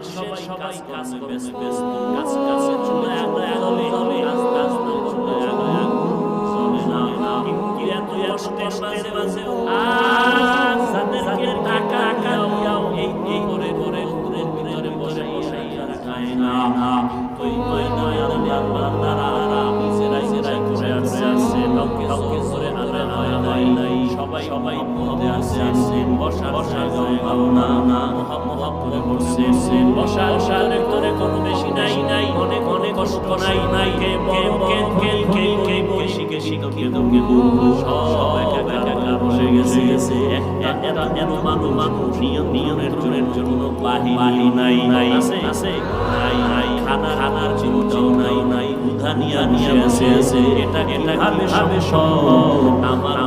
সবাই কাজ ব্যস্ত কাজ কাছে চলে চলে না কিন্তু এত কষ্টের মাঝে যাদেরকে টাকা দাও এই করে করে ঘুরের ভিতরে বসে বসে খায় না কই কই নয় আল্লাহ তারা নিজেরাই করে আসছে কাউকে করে আনা হয় নাই সবাই মধ্যে আসছে বসার জায়গা না মহা করে বসছে বসার ভিতরে কোনো বেশি নাই অনেক কষ্ট নাই কে বেশি সব একা বসে গেছে এত মানুষ নিয়মের জন্য বাহি নাই আছে নাই খানার চিন্তাও নাই উধানিয়া নিয়ে আছে এটা ভাবে সব আমার